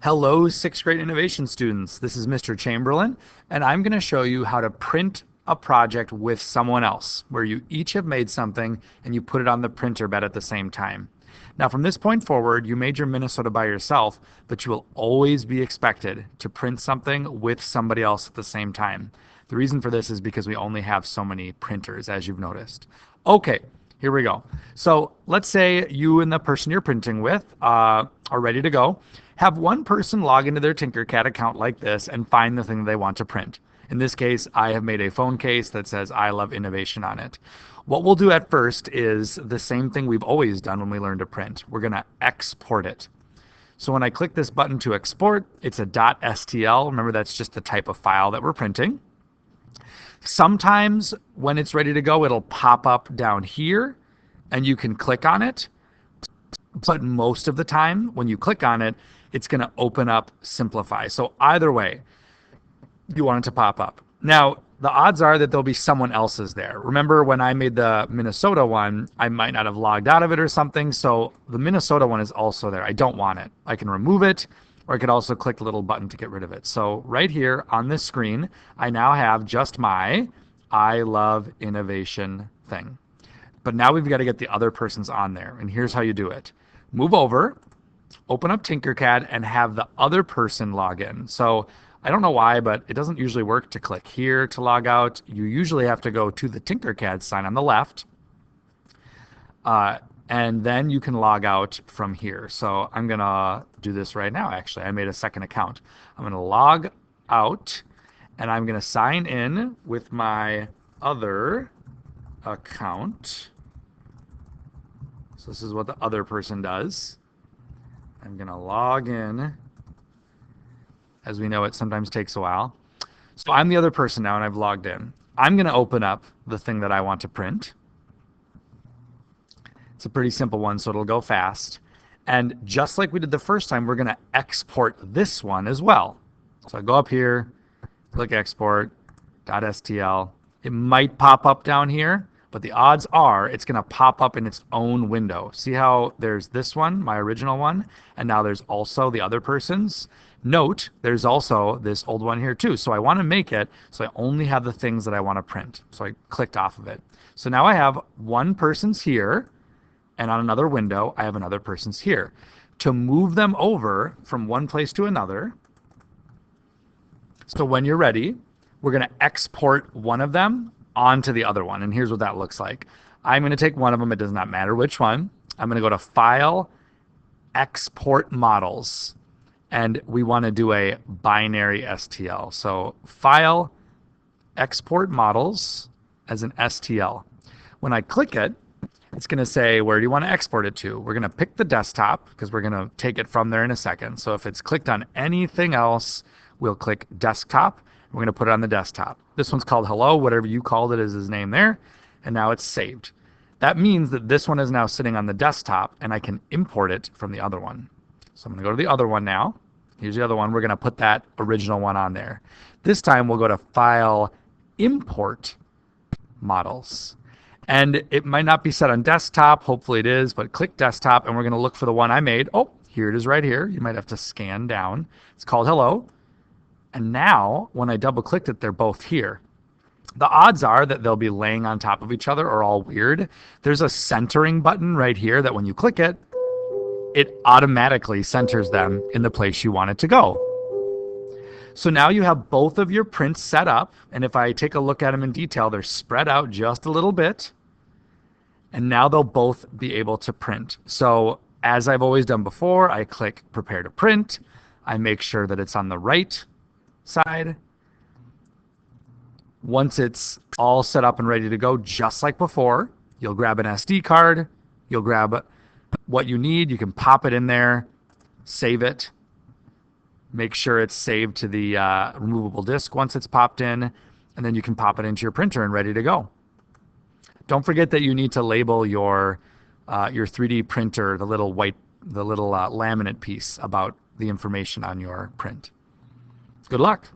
Hello, sixth grade innovation students. This is Mr. Chamberlain, and I'm going to show you how to print a project with someone else, where you each have made something and you put it on the printer bed at the same time. Now, from this point forward, you made your Minnesota by yourself, but you will always be expected to print something with somebody else at the same time. The reason for this is because we only have so many printers, as you've noticed. Okay, here we go. So let's say you and the person you're printing with are ready to go. Have one person log into their Tinkercad account like this and find the thing they want to print. In this case, I have made a phone case that says I love innovation on it. What we'll do at first is the same thing we've always done when we learn to print. We're going to export it. So when I click this button to export, it's a .stl. Remember, that's just the type of file that we're printing. Sometimes when it's ready to go, it'll pop up down here and you can click on it. But most of the time, when you click on it, it's going to open up Simplify. So either way, you want it to pop up. Now, the odds are that there'll be someone else's there. Remember when I made the Minnesota one, I might not have logged out of it or something. So the Minnesota one is also there. I don't want it. I can remove it, or I could also click the little button to get rid of it. So right here on this screen, I now have just my I love innovation thing. But now we've got to get the other person's on there. And here's how you do it. Move over, open up Tinkercad, and have the other person log in. So I don't know why, but it doesn't usually work to click here to log out. You usually have to go to the Tinkercad sign on the left, and then you can log out from here. So I'm going to do this right now, actually. I made a second account. I'm going to log out, and I'm going to sign in with my other account. So this is what the other person does. I'm going to log in. As we know, it sometimes takes a while. So I'm the other person now, and I've logged in. I'm going to open up the thing that I want to print. It's a pretty simple one, so it'll go fast. And just like we did the first time, we're going to export this one as well. So I go up here, click export, .stl. It might pop up down here, but the odds are it's going to pop up in its own window. See how there's this one, my original one, and now there's also the other person's? Note, there's also this old one here too. So I want to make it so I only have the things that I want to print. So I clicked off of it. So now I have one person's here, and on another window, I have another person's here. To move them over from one place to another, so when you're ready, we're going to export one of them onto the other one. And here's what that looks like. I'm going to take one of them. It does not matter which one. I'm going to go to File, Export Models. And we want to do a binary STL. So File, Export Models as an STL. When I click it, it's going to say, where do you want to export it to? We're going to pick the desktop because we're going to take it from there in a second. So if it's clicked on anything else, we'll click Desktop. We're going to put it on the desktop. This one's called Hello, whatever you called it is his name there. And now it's saved. That means that this one is now sitting on the desktop and I can import it from the other one. So I'm going to go to the other one now. Here's the other one. We're going to put that original one on there. This time we'll go to File, Import Models. And it might not be set on desktop. Hopefully it is, but click desktop and we're going to look for the one I made. Oh, here it is right here. You might have to scan down. It's called Hello. And now when I double clicked it, they're both here. The odds are that they'll be laying on top of each other or all weird. There's a centering button right here that when you click it, it automatically centers them in the place you want it to go. So now you have both of your prints set up, and if I take a look at them in detail, they're spread out just a little bit, and now they'll both be able to print. So as I've always done before, I click Prepare to Print. I make sure that it's on the right side. Once it's all set up and ready to go, just like before, you'll grab an SD card, you'll grab what you need, you can pop it in there, save it, make sure it's saved to the removable disk once it's popped in, and then you can pop it into your printer and ready to go. Don't forget that you need to label your 3D printer, the little laminate piece about the information on your print. Good luck.